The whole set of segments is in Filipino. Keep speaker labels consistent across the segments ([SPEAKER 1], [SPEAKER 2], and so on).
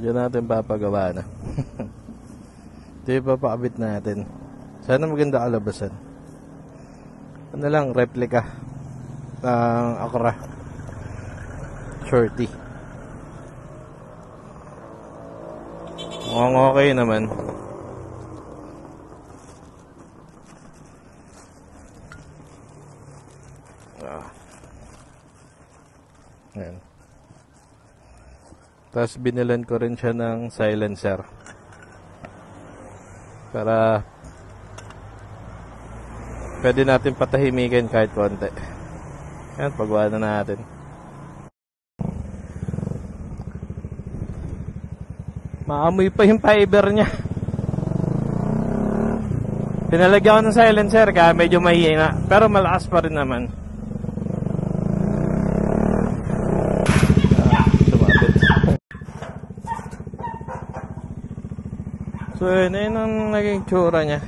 [SPEAKER 1] dyan natin papagawa na. Ito yung papakabit natin. Sana maganda kalabasan. Ano lang, replica ng Acura Shorty. Mukhang okay naman. Ayan. Tapos binilan ko rin siya ng silencer para pwede natin patahimikin kahit konti. Ayan, pagawa na natin. Maamoy pa yung fiber niya. Pinalagyan ko ng silencer kaya medyo mahina, pero malakas pa rin naman. So yun ang naging tsura niya.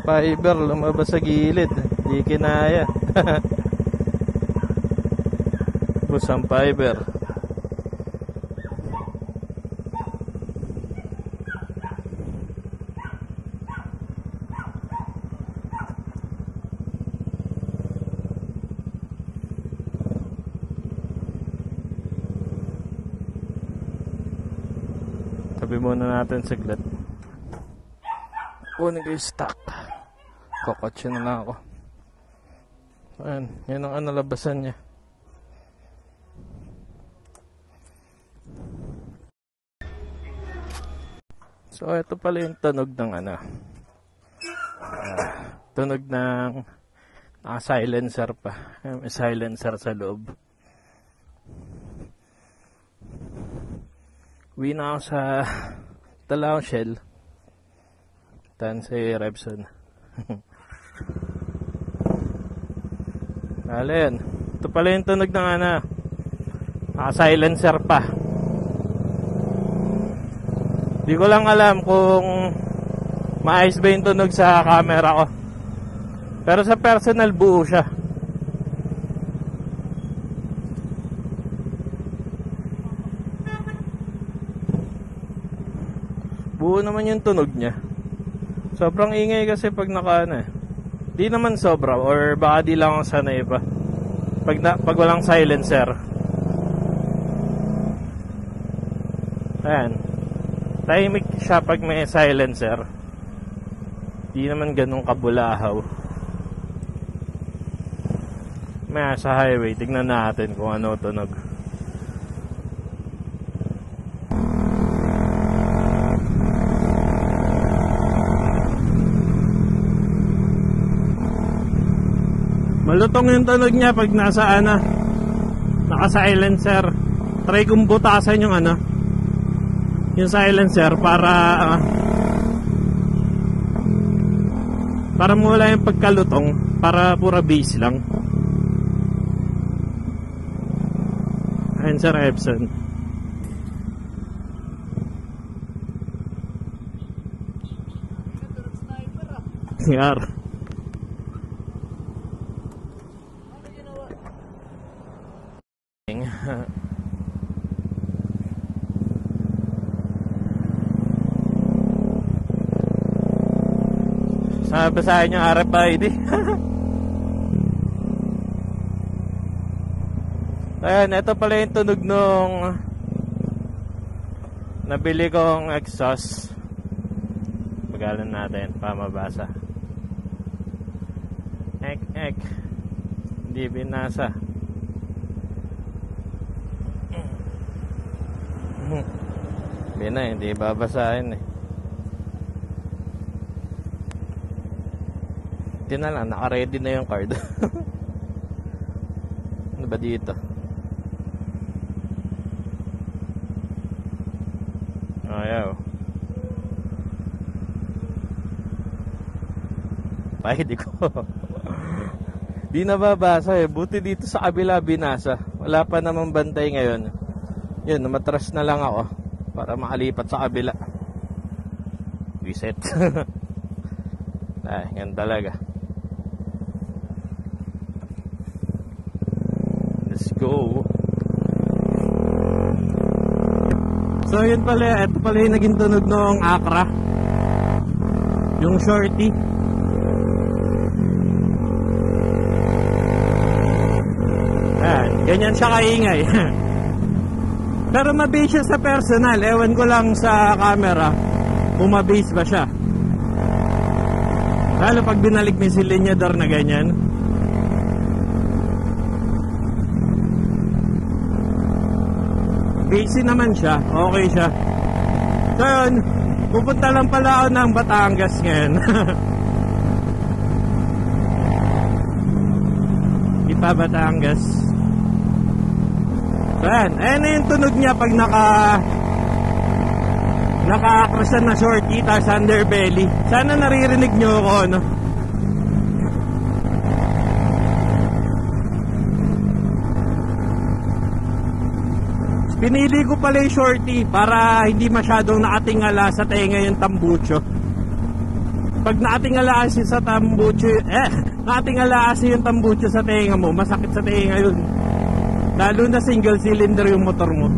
[SPEAKER 1] Fiber lumabas sa gilid. Di kinaya. Busang fiber. Sabi muna natin saglit. Kunin ko yung stock. Kokotse na lang ako. Ayan, yan ang analabasan niya. So ito pala yung tunog ng tunog ng silencer pa. May silencer sa loob. Uwi na ako sa Talao Shell. Tan si Repson. Alin. Ito pala yung tunog ng silencer pa. Di ko lang alam kung maayos ba yung tunog sa camera ko. Pero sa personal buo siya. Buo naman yung tunog niya. Sobrang ingay kasi pag di naman sobra, or baka di lang ako sanay pa. Pag walang silencer. Ayan. Tahimik siya pag may silencer. Di naman ganun kabulahaw. May sa highway, tignan natin kung ano tunog. Malutong yung tunog niya pag nasa naka-silencer. Try kong butasan yung yung silencer para mawala yung pagkalutong, para pura bass lang. Ayan, Sir Epson. Yar. Sabi sa akin yung RFID. Ayan, ito pala yung tunog nung nabili kong exhaust. Pagalan natin, pamabasa. Ek. Hindi binasa. Hindi babasahin eh. Hindi na lang, naka-ready na yung card. Ano ba dito? Ayaw. Pahidi ko. Di nababasa eh. Buti dito sa kabila binasa. Wala pa namang bantay ngayon. Yun, namatras na lang ako para makalipat sa kabila. Reset. Ay, yan talaga. Let's go. So yun pala, ito pala yung naging tunog noong Acra, yung shorty. Ayan, ganyan siya kaingay. Pero mabase siya sa personal. Ewan ko lang sa camera kung mabase ba siya, lalo pag binalik mo yung silinyador na ganyan. Base naman siya, okay siya. So yun, pupunta lang pala ako ng Batangas ngayon. Ipa Batangas. So yan, ayan na yung tunog niya pag naka-crossan na shorty tapos underbelly. Sana naririnig nyo ako, no? Pinili ko pala yung shorty para hindi masyadong nakatingala sa tenga yung tambucho. Pag nakatingala kasi sa tambucho, nakatingala kasi yung tambucho sa tenga mo, masakit sa tenga yun. Lalo na single cylinder yung motor mo.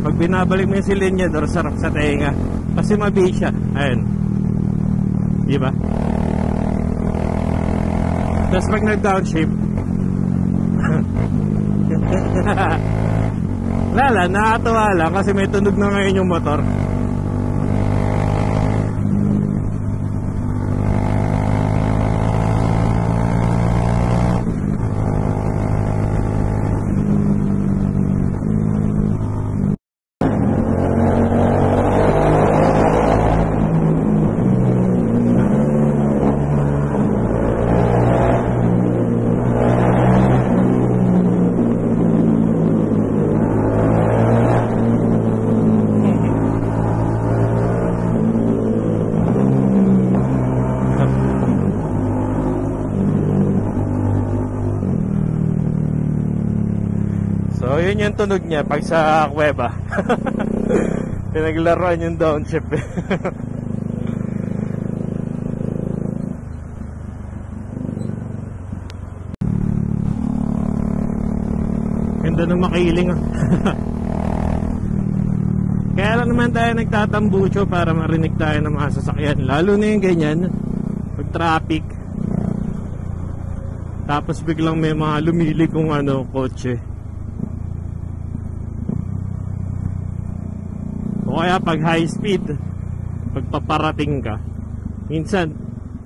[SPEAKER 1] Pag binabalik mo yung silinyador, sarap sa tenga. Kasi mabase siya. Ayan. Diba? Tapos pag nag-downshift, lala, nakakatawa lang kasi may tunog na ngayon yung motor. So yun yung tunog niya pag sa kuweba. Pinaglaruan yung downshift. Ganda ng makiling. Kaya lang naman tayo nagtatambucho para marinig tayo ng mga sasakyan. Lalo na yung ganyan, pag traffic. Tapos biglang may mga lumili kung kotse. O kaya pag high speed, pagpaparating ka. Minsan,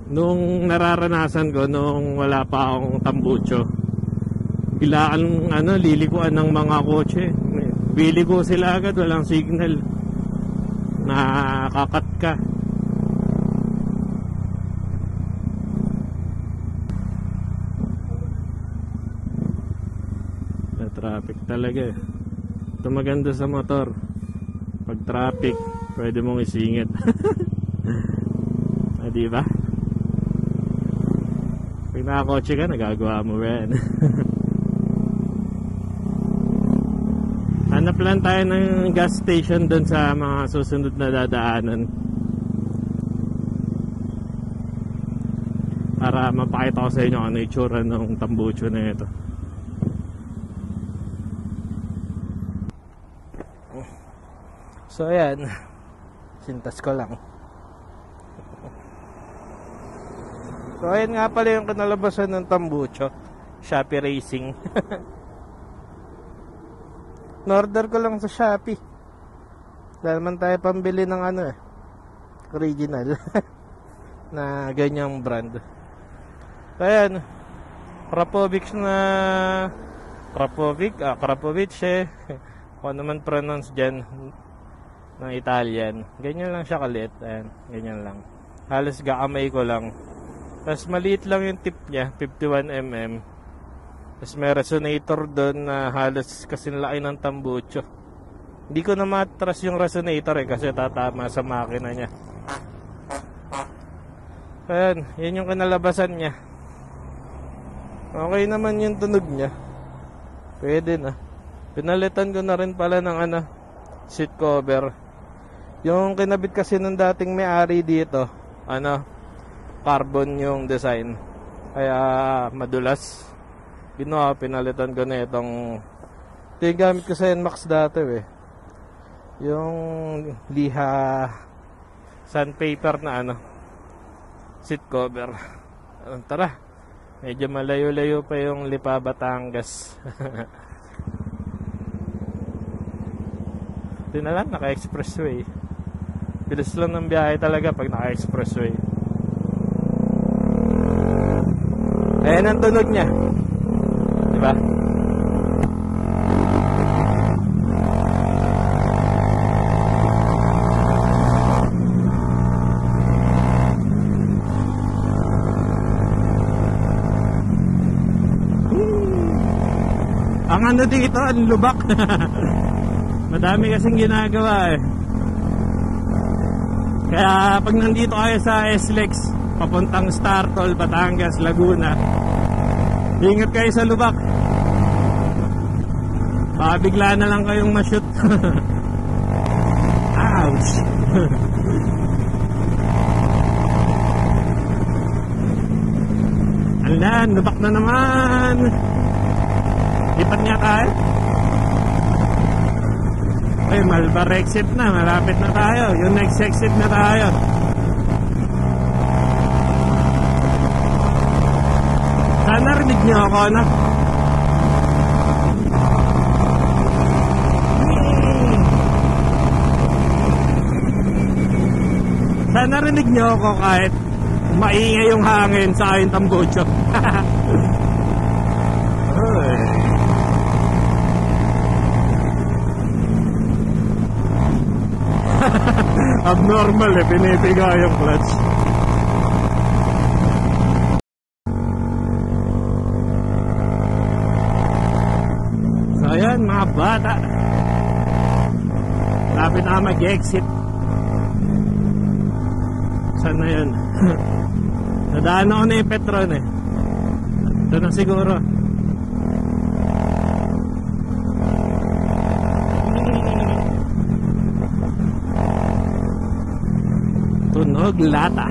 [SPEAKER 1] nung nararanasan ko, nung wala pa akong tambucho, bilaan lilikuan ng mga kotse. Biliko sila agad, walang signal. Nakakat ka. Na traffic talaga. Ito maganda sa motor. Pag traffic, pwede mong isingit. Diba? Pag nakakotse ka, nagagawa mo rin. Hanap lang tayo ng gas station doon sa mga susunod na dadaanan para mapakita ko sa inyo ano itsura ng tambucho na ito. So ayan, sintas ko lang. So ayan nga pala yung kinalabasan ng tambucho, Shopee Racing. Norder ko lang sa Shopee. Dahil man tayo pambili ng original na ganyang brand. So ayan, Krapovic kung naman pronounce dyan ng Italian. Ganyan lang siya kalit. Ayan, ganyan lang. Halos gaamay ko lang. Tapos maliit lang yung tip niya, 51mm. Tapos may resonator doon na halos kasinlaki ng tambucho. Hindi ko na matras yung resonator kasi tatama sa makina niya. Ayan, yun yung kinalabasan niya. Okay naman yung tunog niya. Pwede na. Pinalitan ko na rin pala ng seat cover. Yung kinabit kasi nung dating may-ari dito, carbon yung design. Kaya madulas. pinalitan ko na itong, ito yung gamit ko sa NMAX dati yung liha sandpaper na seat cover. Tara, medyo malayo-layo pa yung Lipa, Batangas. Ito na lang, naka-expressway. Bilis lang ng biyahe talaga pag naka-expressway. Ayan ang tunog niya, diba? Ang dito, ang lubak. Madami kasing ginagawa Kaya pag nandito kayo sa SLEX papuntang Startol, Batangas, Laguna, ingat kayo sa lubak. Baka bigla na lang kayong ma-shoot. Ouch. Alan, lubak na naman. Lipat niya tayo. Ay, Malbar exit na. Malapit na tayo. Yung next exit na tayo. Sana rinig niyo ako, anak. Sana rinig niyo ako kahit maingay yung hangin sa aking tambocho. Abnormal pinipiga yung clutch. So ayan mga bata, lapit na mag-exit. Saan na yun? Nadaan ako na yung Petron Ito na siguro. Tunog lata.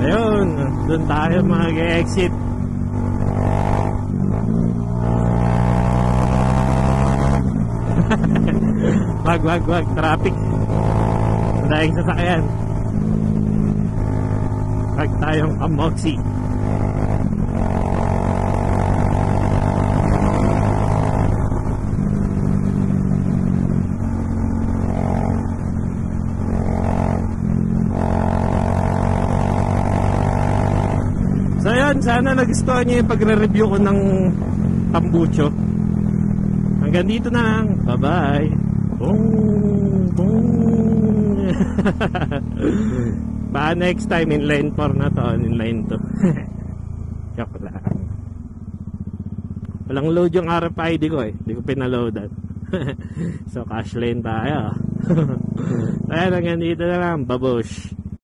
[SPEAKER 1] Ayun, doon tayo mag-exit. Wag, traffic. Madahing sasakyan. Wag tayong kamoksi. So yun, sana nagustuhan niyo yung pagre-review ko ng tambucho. Hanggang dito na lang. Bye-bye. Boom, boom. Baka next time in line 4 na to, in line 2. Joke lang. Walang load yung RFID ko hindi ko pinaloadan. So cash lane tayo. Kaya hanggang dito na lang. Babush.